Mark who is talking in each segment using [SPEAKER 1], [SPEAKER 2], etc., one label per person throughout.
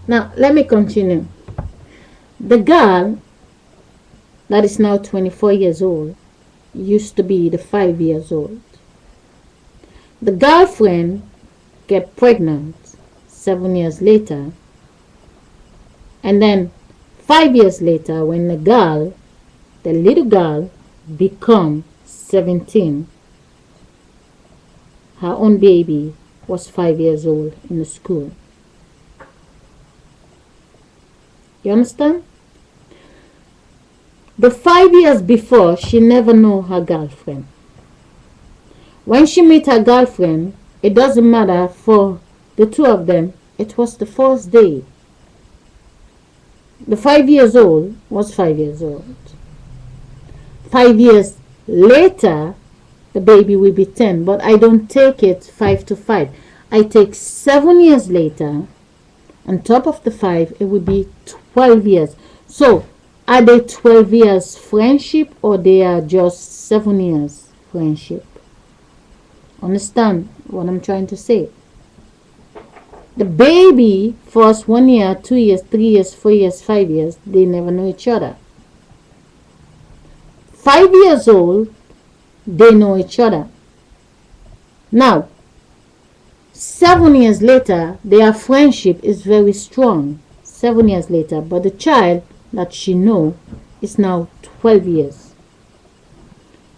[SPEAKER 1] Now, let me continue. The girl that is now 24 years old used to be the 5 years old. The girlfriend get pregnant 7 years later, and then 5 years later, when the little girl, become 17, her own baby was 5 years old in the school. You understand? The 5 years before, she never know her girlfriend. When she meet her girlfriend, it doesn't matter for the two of them. It was the first day. The 5 years old was 5 years old. 5 years later, the baby will be 10. But I don't take it 5 to 5. I take 7 years later. On top of the 5, it will be 12 years. So, are they 12 years friendship, or they are just 7 years friendship? Understand what I'm trying to say? The baby, first 1 year, 2 years, 3 years, 4 years, 5 years, they never know each other. 5 years old, they know each other. Now, 7 years later, their friendship is very strong. 7 years later, but the child that she know is now 12 years.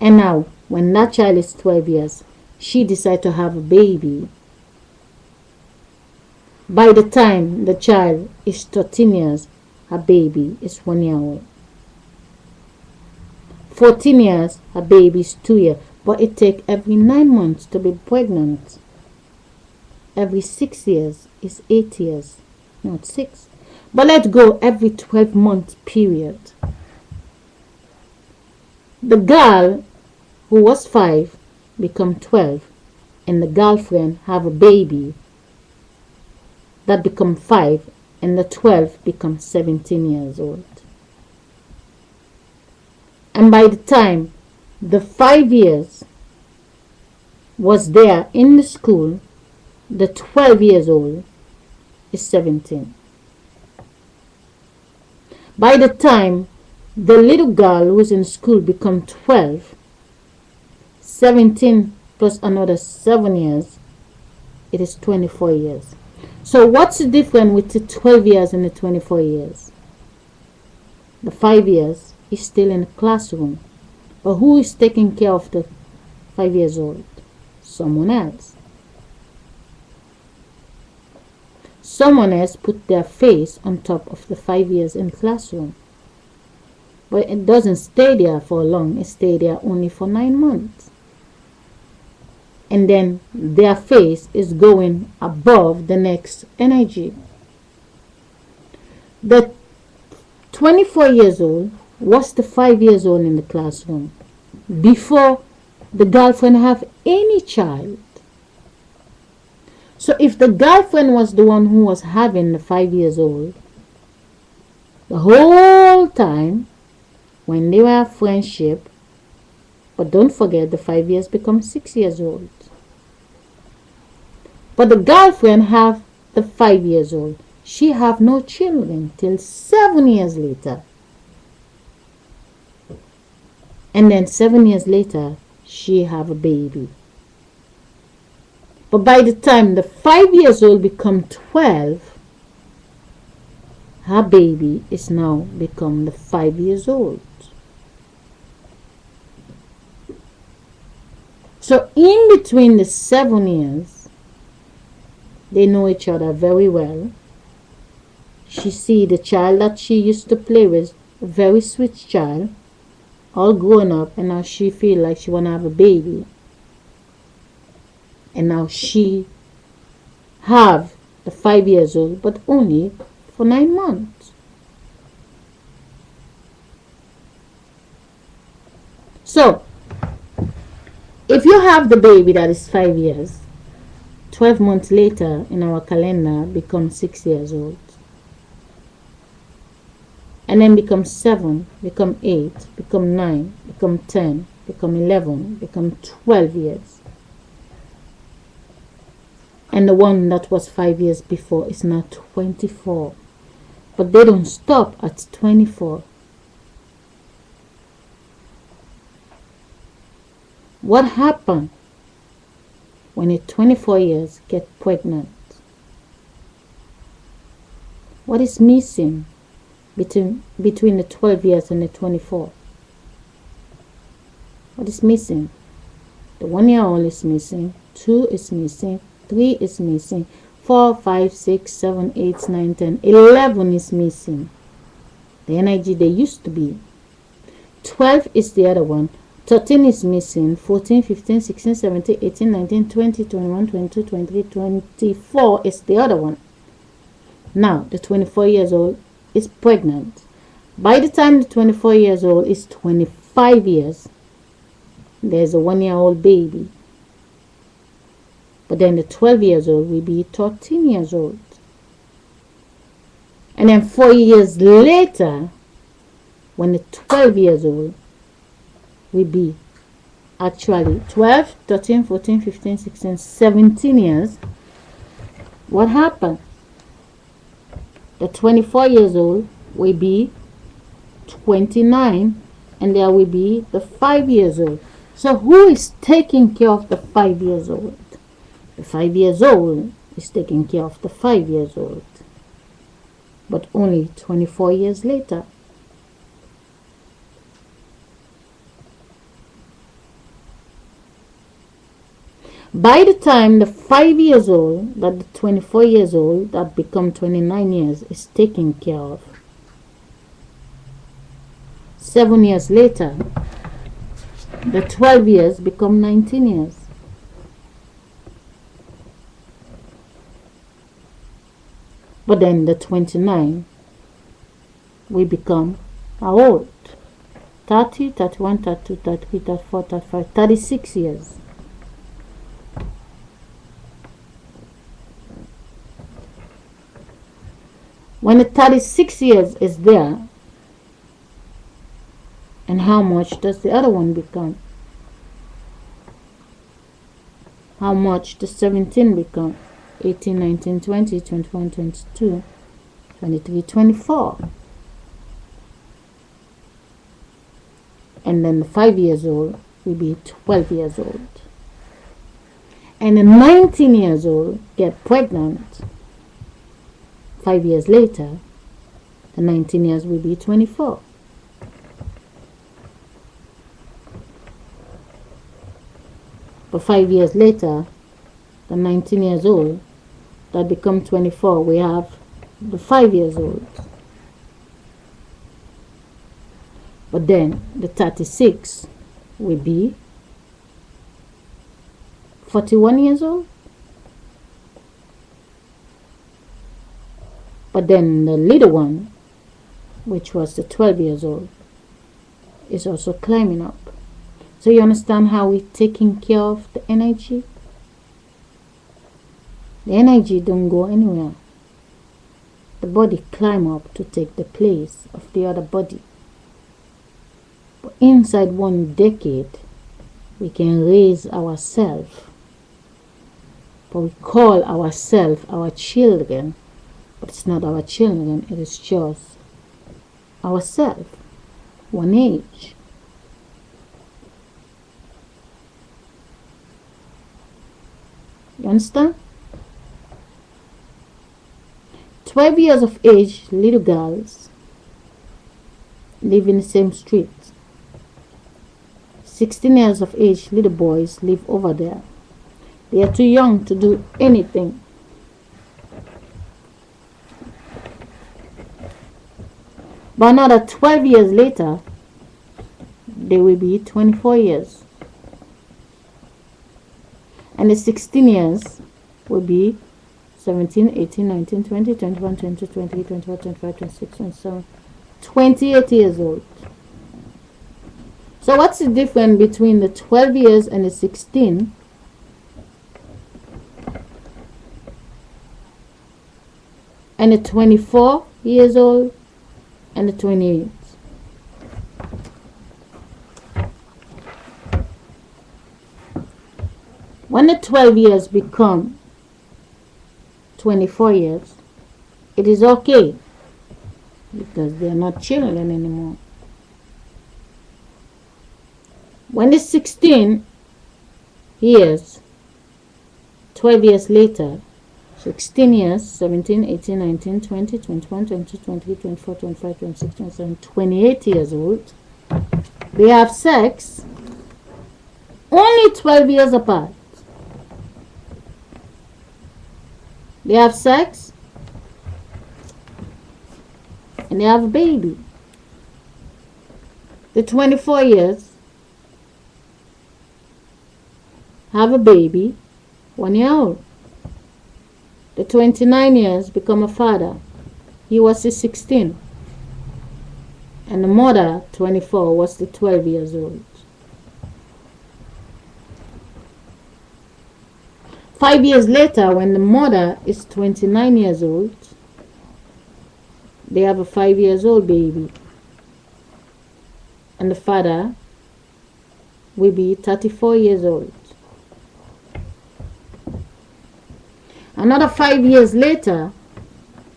[SPEAKER 1] And now, when that child is 12 years, she decides to have a baby. By the time the child is 13 years, her baby is 1 year old. 14 years, her baby is 2 years. But it takes every 9 months to be pregnant. Every 6 years is 8 years, not 6. But let's go every 12-month period. The girl who was 5 become 12, and the girlfriend have a baby that become 5, and the 12 become 17 years old. And by the time the 5 years was there in the school, the 12 years old is 17. By the time the little girl who is in school become 12, 17 plus another 7 years, it is 24 years. So what's the difference with the 12 years and the 24 years? The 5 years is still in the classroom. But who is taking care of the 5 years old? Someone else. Someone else put their face on top of the 5 years in the classroom. But it doesn't stay there for long. It stays there only for 9 months. And then their face is going above the next energy. The 24 years old was the 5 years old in the classroom before the girlfriend have any child. So if the girlfriend was the one who was having the 5 years old, the whole time when they were friendship, but don't forget the 5 years become 6 years old. But the girlfriend have the 5 years old. She have no children till 7 years later. And then 7 years later, she have a baby. But by the time the 5 years old become 12, her baby is now become the 5 years old. So in between the 7 years, they know each other very well. She see the child that she used to play with, a very sweet child, all grown up, and now she feel like she want to have a baby. And now she have the 5 years old, but only for 9 months. So, if you have the baby that is 5 years, 12 months later in our calendar becomes 6 years old. And then become 7, become 8, become 9, become 10, become 11, become 12 years. And the one that was 5 years before is now 24. But they don't stop at 24. What happened when a 24 years get pregnant? What is missing between the 12 years and the 24? What is missing? The 1 year old is missing, 2 is missing, 3 is missing, 4, 5, 6, 7, 8, 9, 10, 11 is missing. The energy they used to be. 12 is the other one. 13 is missing. 14, 15, 16, 17, 18, 19, 20, 21, 22, 23, 24 is the other one. Now, the 24 years old is pregnant. By the time the 24 years old is 25 years, there's a 1 year old baby. But then the 12 years old will be 13 years old. And then 4 years later, when the 12 years old will be actually 12, 13, 14, 15, 16, 17 years, what happened? The 24 years old will be 29, and there will be the 5 years old. So who is taking care of the 5 years old? The 5 years old is taking care of the 5 years old. But only 24 years later. By the time the 5 years old, that the 24 years old, that become 29 years, is taken care of. 7 years later, the 12 years become 19 years. But then the 29 will become how old? 30, 31, 32, 33, 34, 35, 36 years. When the 36 years is there, and how much does the other one become? How much does 17 become? 18, 19, 20, 21, 22, 23, 24. And then the 5 years old will be 12 years old. And the 19 years old get pregnant. 5 years later, the 19 years will be 24. But 5 years later, the 19 years old that become 24, we have the 5 years old. But then the 36 will be 41 years old. But then the little one, which was the 12 years old, is also climbing up. So you understand how we're taking care of the energy? The energy don't go anywhere. The body climb up to take the place of the other body. But inside 1 decade, we can raise ourselves. But we call ourselves our children. But it's not our children, it is just ourselves. 1 age. You understand? 12 years of age, little girls live in the same street. 16 years of age, little boys live over there. They are too young to do anything. But another 12 years later, they will be 24 years. And the 16 years will be 17, 18, 19, 20, 21, 22, 23, 24, 25, 26, 27, 28 years old. So what's the difference between the 12 years and the 16? And the 24 years old and the 28? When the 12 years become 24 years, it is okay because they are not children anymore. When it's 16 years, 12 years later, 16 years, 17, 18, 19, 20, 21, 22, 23, 24, 25, 26, 27, 28 years old, they have sex only 12 years apart. They have sex and they have a baby. The 24 years have a baby 1 year old. The 29 years become a father. He was 16. And the mother, 24, was the 12 years old. 5 years later, when the mother is 29 years old, they have a 5 years old baby. And the father will be 34 years old. Another 5 years later,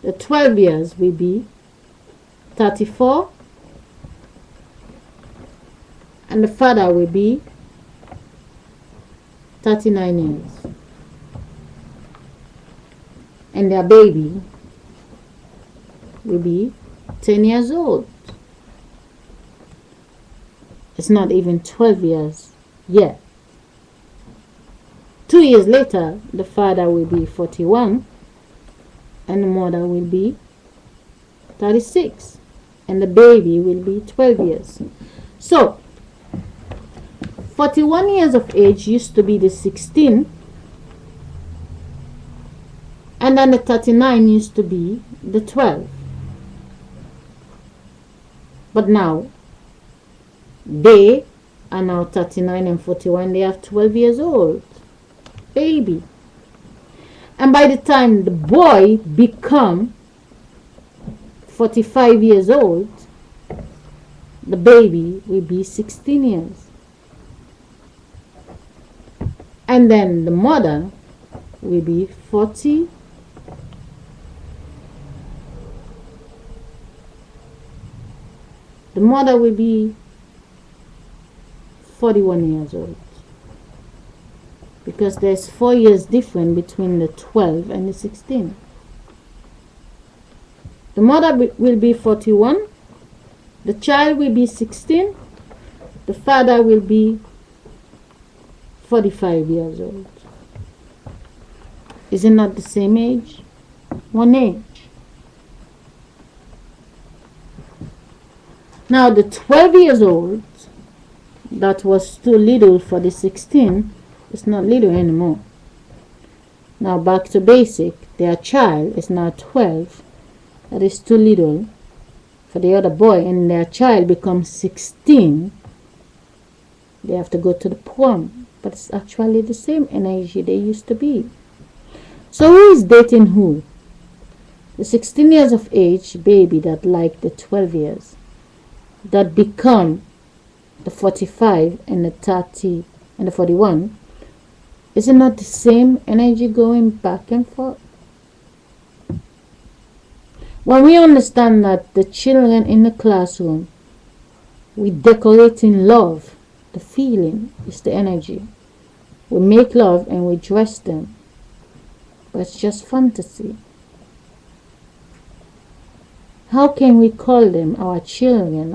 [SPEAKER 1] the 12 years will be 34, and the father will be 39 years. And their baby will be 10 years old. It's not even 12 years yet. 2 years later, the father will be 41 and the mother will be 36 and the baby will be 12 years. So, 41 years of age used to be the 16, and then the 39 used to be the 12. But now, they are now 39 and 41, they are 12 years old. Baby. And by the time the boy become 45 years old, the baby will be 16 years. And then the mother will be 40. The mother will be 41 years old. Because there's 4 years difference between the 12 and the 16. The mother will be 41, the child will be 16, the father will be 45 years old. Is it not the same age? One age. Now the 12 years old that was too little for the 16, it's not little anymore. Now back to basic. Their child is now 12. That is too little for the other boy, and their child becomes 16. They have to go to the prom. But it's actually the same energy they used to be. So who is dating who? The 16 years of age baby that like the 12 years. That become the 45 and the 30 and the 41. Is it not the same energy going back and forth? When we understand that the children in the classroom, we decorate in love, the feeling is the energy. We make love and we dress them, but it's just fantasy. How can we call them our children?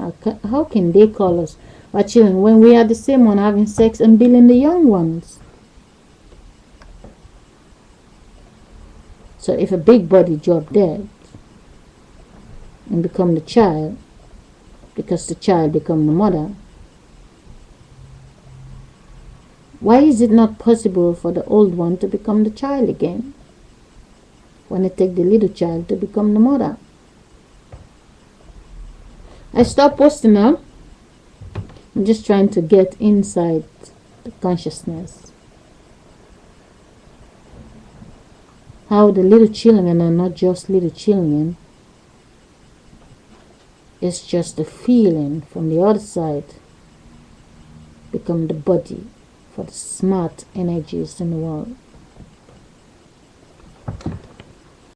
[SPEAKER 1] How can they call us our children when we are the same one having sex and billing the young ones? So if a big body drop dead and become the child, because the child become the mother, why is it not possible for the old one to become the child again when they take the little child to become the mother? I stopped posting now. I'm just trying to get inside the consciousness. How the little children are not just little children. It's just the feeling from the other side become the body for the smart energies in the world.